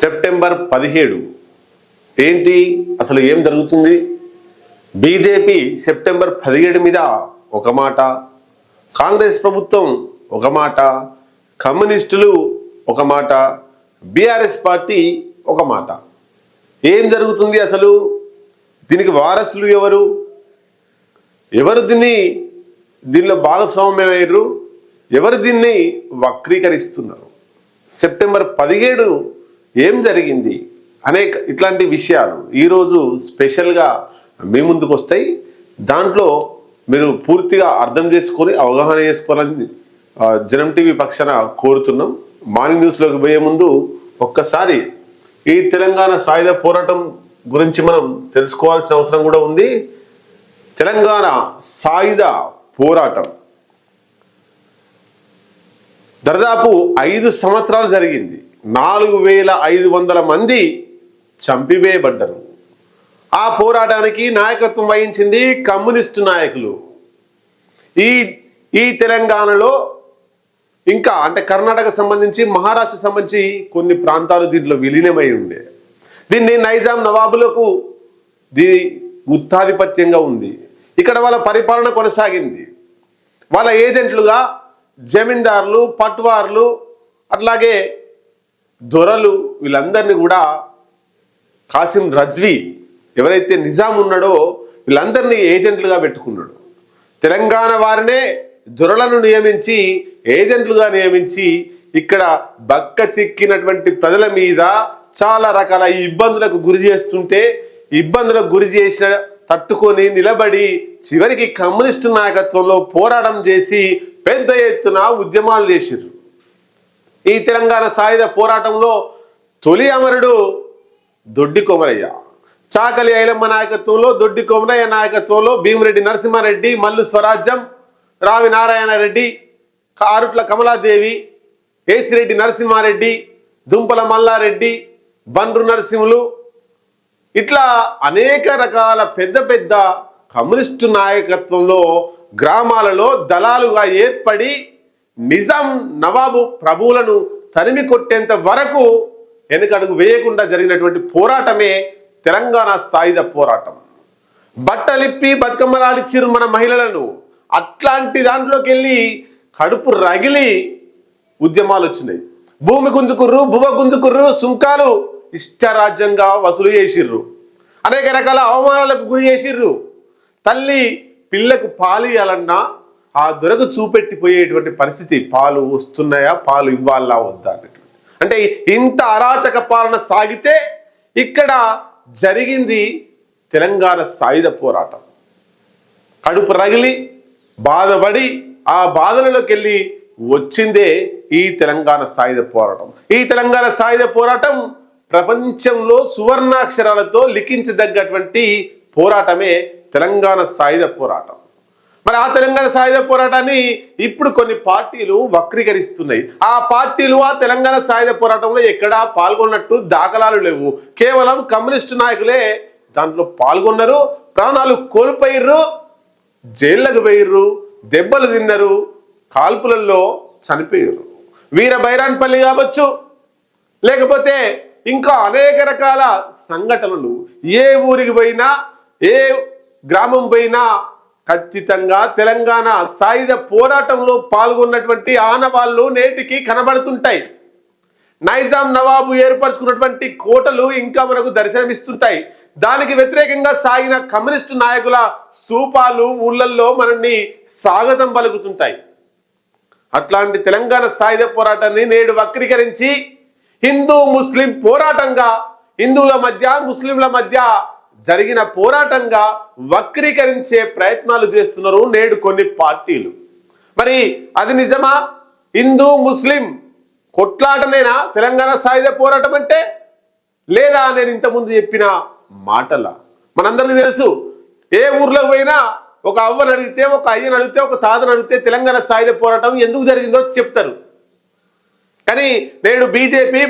September 17 ఏంటి అసలు ఏం జరుగుతుంది? బీజేపీ సెప్టెంబర్ 17 మీద ఒక మాట, కాంగ్రెస్ ప్రభుత్వం ఒక మాట, కమ్యూనిస్టులు ఒక మాట, బీఆర్ఎస్ పార్టీ ఒక మాట. ఏం జరుగుతుంది అసలు? దీనికి వారసులు ఎవరు? ఎవరు దీనిలో భాగస్వామ్యమయ్యారు? ఎవరు దీన్ని వక్రీకరిస్తున్నారు? సెప్టెంబర్ 17 ఏం జరిగింది అనేక ఇట్లాంటి విషయాలు ఈరోజు స్పెషల్గా మీ ముందుకు వస్తాయి. దాంట్లో మీరు పూర్తిగా అర్థం చేసుకొని అవగాహన చేసుకోవాలని జనం టీవీ పక్షాన కోరుతున్నాం. మార్నింగ్ న్యూస్లోకి పోయే ముందు ఒక్కసారి ఈ తెలంగాణ సాయుధ పోరాటం గురించి మనం తెలుసుకోవాల్సిన అవసరం కూడా ఉంది. తెలంగాణ సాయుధ పోరాటం దాదాపు 5 సంవత్సరాలు జరిగింది. 4500 మంది చంపివేయబడ్డారు. ఆ పోరాటానికి నాయకత్వం వహించింది కమ్యూనిస్టు నాయకులు. ఈ తెలంగాణలో ఇంకా అంటే కర్ణాటక సంబంధించి, మహారాష్ట్ర సంబంధించి కొన్ని ప్రాంతాలు దీంట్లో విలీనమై ఉండే. దీన్ని నైజాం నవాబులకు గుత్తాధిపత్యంగా ఉంది. ఇక్కడ వాళ్ళ పరిపాలన కొనసాగింది. వాళ్ళ ఏజెంట్లుగా జమీందారులు, పట్వార్లు, అట్లాగే దొరలు, వీళ్ళందరినీ కూడా కాసిం రజ్వీ ఎవరైతే నిజాం ఉన్నాడో వీళ్ళందరినీ ఏజెంట్లుగా పెట్టుకున్నాడు. తెలంగాణ వారినే దొరలను నియమించి, ఏజెంట్లుగా నియమించి ఇక్కడ బక్క చిక్కినటువంటి ప్రజల మీద చాలా రకాల ఇబ్బందులకు గురి చేస్తుంటే, ఇబ్బందులకు గురి చేసిన తట్టుకొని నిలబడి చివరికి కమ్యూనిస్టు నాయకత్వంలో పోరాటం చేసి పెద్ద ఎత్తున ఉద్యమాలు చేసిర్రు. ఈ తెలంగాణ సాయుధ పోరాటంలో తొలి అమరుడు దొడ్డి కొమరయ్య. చాకలి ఐలమ్మ నాయకత్వంలో, దొడ్డి కొమరయ్య నాయకత్వంలో భీమిరెడ్డి నరసింహారెడ్డి, మల్లు స్వరాజ్యం, రావి నారాయణరెడ్డి, కారుట్ల కమలాదేవి, ఏసిరెడ్డి నరసింహారెడ్డి, దుంపల మల్లారెడ్డి, బండ్రు నరసింహులు, ఇట్లా అనేక రకాల పెద్ద పెద్ద కమ్యూనిస్టు నాయకత్వంలో గ్రామాలలో దళాలుగా ఏర్పడి నిజాం నవాబు ప్రభువులను తరిమి కొట్టేంత వరకు వెనుకడుగు వేయకుండా జరిగినటువంటి పోరాటమే తెలంగాణ సాయుధ పోరాటం. బట్టలిప్పి బతుకమ్మలాడిచ్చిరు మన మహిళలను. అట్లాంటి దాంట్లోకి వెళ్ళి కడుపు రగిలి ఉద్యమాలు వచ్చినాయి. భూమి గుంజుకుర్రు, భువ గుంజుకుర్రు, సుంకాలు ఇష్టరాజ్యంగా వసూలు చేసిర్రు. అనేక రకాల అవమానాలకు గురి చేసిర్రు. తల్లి పిల్లకు పాలు ఇవ్వాలన్నా ఆ దొరకు చూపెట్టిపోయేటువంటి పరిస్థితి. పాలు వస్తున్నాయా, పాలు ఇవ్వాలా వద్దా అన్నటువంటి. అంటే ఇంత అరాచక పాలన సాగితే ఇక్కడ జరిగింది తెలంగాణ సాయుధ పోరాటం. కడుపు రగిలి బాధపడి ఆ బాధలలోకి వెళ్ళి వచ్చిందే ఈ తెలంగాణ సాయుధ పోరాటం. ఈ తెలంగాణ సాయుధ పోరాటం ప్రపంచంలో సువర్ణాక్షరాలతో లిఖించదగ్గటువంటి పోరాటమే తెలంగాణ సాయుధ పోరాటం. మరి ఆ తెలంగాణ సాయుధ పోరాటాన్ని ఇప్పుడు కొన్ని పార్టీలు వక్రీకరిస్తున్నాయి. ఆ పార్టీలు ఆ తెలంగాణ సాయుధ పోరాటంలో ఎక్కడా పాల్గొన్నట్టు దాఖలాలు లేవు. కేవలం కమ్యూనిస్టు నాయకులే దాంట్లో పాల్గొన్నారు, ప్రాణాలు కోల్పోయిర్రు, జైళ్ళకు పోయిర్రు, దెబ్బలు తిన్నారు, కాల్పులలో చనిపోయారు. వీర బైరాన్పల్లి కావచ్చు, లేకపోతే ఇంకా అనేక రకాల సంఘటనలు. ఏ ఊరికి పోయినా, ఏ గ్రామం పోయినా ఖచ్చితంగా తెలంగాణ సాయుధ పోరాటంలో పాల్గొన్నటువంటి ఆనవాళ్ళు నేటికి కనబడుతుంటాయి. నైజాం నవాబు ఏర్పరచుకున్నటువంటి కోటలు ఇంకా మనకు దర్శనమిస్తుంటాయి. దానికి వ్యతిరేకంగా సాగిన కమ్యూనిస్టు నాయకుల స్తూపాలు ఊళ్ళల్లో మనల్ని స్వాగతం పలుకుతుంటాయి. అట్లాంటి తెలంగాణ సాయుధ పోరాటాన్ని నేడు వక్రీకరించి హిందూ ముస్లిం పోరాటంగా, హిందువుల మధ్య ముస్లింల మధ్య జరిగిన పోరాటంగా వక్రీకరించే ప్రయత్నాలు చేస్తున్నారు నేడు కొన్ని పార్టీలు. మరి అది నిజమా? హిందూ ముస్లిం కొట్లాటనేనా తెలంగాణ సాయుధ పోరాటం అంటే? లేదా నేను ఇంతకుముందు చెప్పిన మాటల మనందరికీ తెలుసు. ఏ ఊర్లోకి పోయినా ఒక అవ్వని అడిగితే, ఒక అయ్యని అడిగితే, ఒక తాతను అడిగితే తెలంగాణ సాయుధ పోరాటం ఎందుకు జరిగిందో చెప్తారు. కానీ నేడు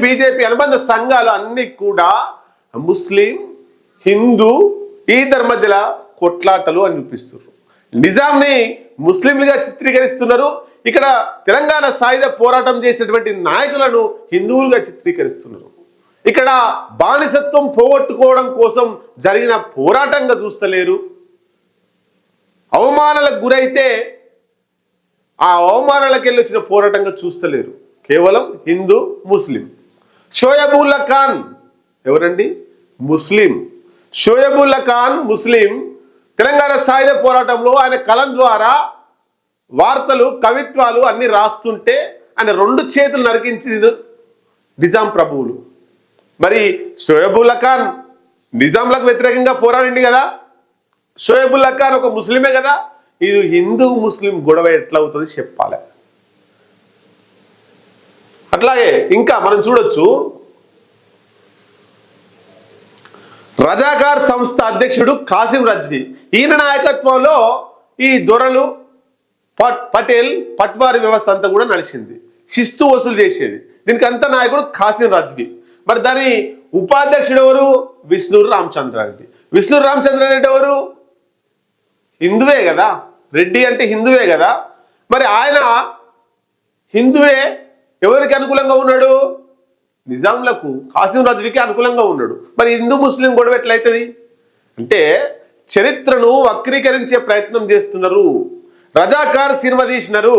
బీజేపీ అనుబంధ సంఘాలు అన్ని కూడా ముస్లిం, హిందూ, ఇద్దరి మధ్యలో కొట్లాటలు అని చూపిస్తున్నారు. నిజాంని ముస్లింలుగా చిత్రీకరిస్తున్నారు. ఇక్కడ తెలంగాణ సాయుధ పోరాటం చేసినటువంటి నాయకులను హిందువులుగా చిత్రీకరిస్తున్నారు. ఇక్కడ బానిసత్వం పోగొట్టుకోవడం కోసం జరిగిన పోరాటంగా చూస్తలేరు. అవమానాలకు గురైతే ఆ అవమానాలకు వెళ్ళి వచ్చిన పోరాటంగా చూస్తలేరు. కేవలం హిందూ ముస్లిం. షోయబుల్లా ఖాన్ ఎవరండి? ముస్లిం. షోయబుల్లా ఖాన్ ముస్లిం తెలంగాణ సాయుధ పోరాటంలో ఆయన కలం ద్వారా వార్తలు కవిత్వాలు అన్ని రాస్తుంటే ఆయన 2 చేతులు నరికించిన నిజాం ప్రభువులు. మరి షోయబుల్లా ఖాన్ నిజాంలకు వ్యతిరేకంగా పోరాడింది కదా. షోయబుల్లా ఖాన్ ఒక ముస్లిమే కదా. ఇది హిందూ ముస్లిం గొడవ ఎట్లా అవుతుంది చెప్పాలి. అట్లాగే ఇంకా మనం చూడొచ్చు, రజాకార్ సంస్థ అధ్యక్షుడు కాసిం రజ్వీ. ఈయన నాయకత్వంలో ఈ దొరలు పటేల్ పట్వారీ వ్యవస్థ అంతా కూడా నడిచింది. శిస్తు వసూలు చేసేది. దీనికి అంత నాయకుడు కాసిం రజ్వీ. మరి దాని ఉపాధ్యక్షుడు ఎవరు? విష్ణు రామచంద్రారెడ్డి. విష్ణు రామచంద్రారెడ్డి ఎవరు? హిందువే కదా. రెడ్డి అంటే హిందువే కదా. మరి ఆయన హిందువే ఎవరికి అనుకూలంగా ఉన్నాడు? నిజాంలకు, కాసిం రజ్వీకి అనుకూలంగా ఉన్నాడు. మరి హిందూ ముస్లిం గొడవ ఎట్లయితుంది అంటే చరిత్రను వక్రీకరించే ప్రయత్నం చేస్తున్నారు. రజాకార్ సినిమా తీసినారు.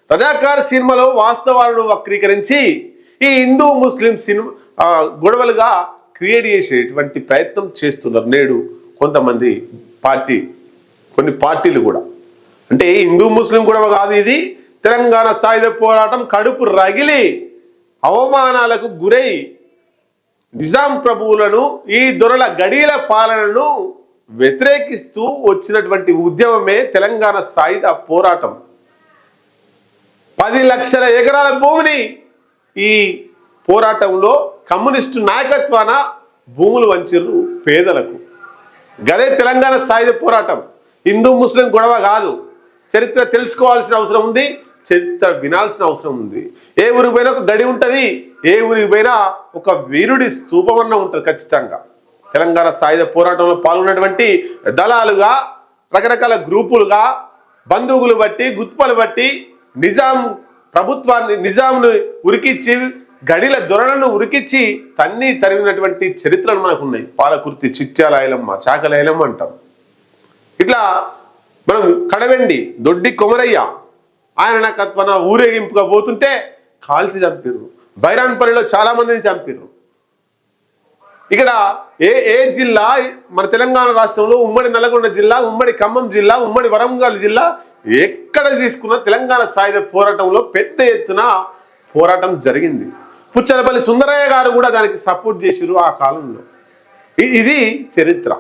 రజాకార్ సినిమాలో వాస్తవాలను వక్రీకరించి ఈ హిందూ ముస్లిం సినిమా గొడవలుగా క్రియేట్ చేసేటువంటి ప్రయత్నం చేస్తున్నారు నేడు కొంతమంది కొన్ని పార్టీలు కూడా. అంటే హిందూ ముస్లిం గొడవ కాదు ఇది. తెలంగాణ సాయుధ పోరాటం కడుపు రగిలి అవమానాలకు గురై నిజాం ప్రభువులను, ఈ దొరల గడీల పాలనను వ్యతిరేకిస్తూ వచ్చినటువంటి ఉద్యమమే తెలంగాణ సాయుధ పోరాటం. 10 లక్షల ఎకరాల భూమిని ఈ పోరాటంలో కమ్యూనిస్టు నాయకత్వాన భూములు వంచిర్రు పేదలకు. గదే తెలంగాణ సాయుధ పోరాటం. హిందూ ముస్లిం గొడవ కాదు. చరిత్ర తెలుసుకోవాల్సిన అవసరం ఉంది. చరిత్ర వినాల్సిన అవసరం ఉంది. ఏ ఊరికి పోయినా ఒక గడి ఉంటుంది. ఏ ఊరికి పోయినా ఒక వీరుడి స్తూపమన్న ఉంటుంది ఖచ్చితంగా. తెలంగాణ సాయుధ పోరాటంలో పాల్గొన్నటువంటి దళాలుగా, రకరకాల గ్రూపులుగా, బంధువులు బట్టి, గుత్పలు బట్టి నిజాం ప్రభుత్వాన్ని, నిజాంను ఉరికిచ్చి, గడిల దొరలను ఉరికిచ్చి తరిమినటువంటి చరిత్రలు మనకున్నాయి. పాలకుర్తి, చిట్యాల ఐలమ్మ, చాకల ఐలమ్మ అంటాం. ఇట్లా మనం కడవెండి దొడ్డి కొమరయ్య ఆయన నాకత్వన ఊరేగింపుగా పోతుంటే కాల్చి చంపిర్రు. బైరాన్పల్లిలో చాలా మందిని చంపిర్రు. ఇక్కడ ఏ జిల్లా మన తెలంగాణ రాష్ట్రంలో ఉమ్మడి నల్గొండ జిల్లా, ఉమ్మడి ఖమ్మం జిల్లా, ఉమ్మడి వరంగల్ జిల్లా ఎక్కడ తీసుకున్న తెలంగాణ సాయుధ పోరాటంలో పెద్ద ఎత్తున పోరాటం జరిగింది. పుచ్చలపల్లి సుందరయ్య గారు కూడా దానికి సపోర్ట్ చేసిరు ఆ కాలంలో. ఇది చరిత్ర.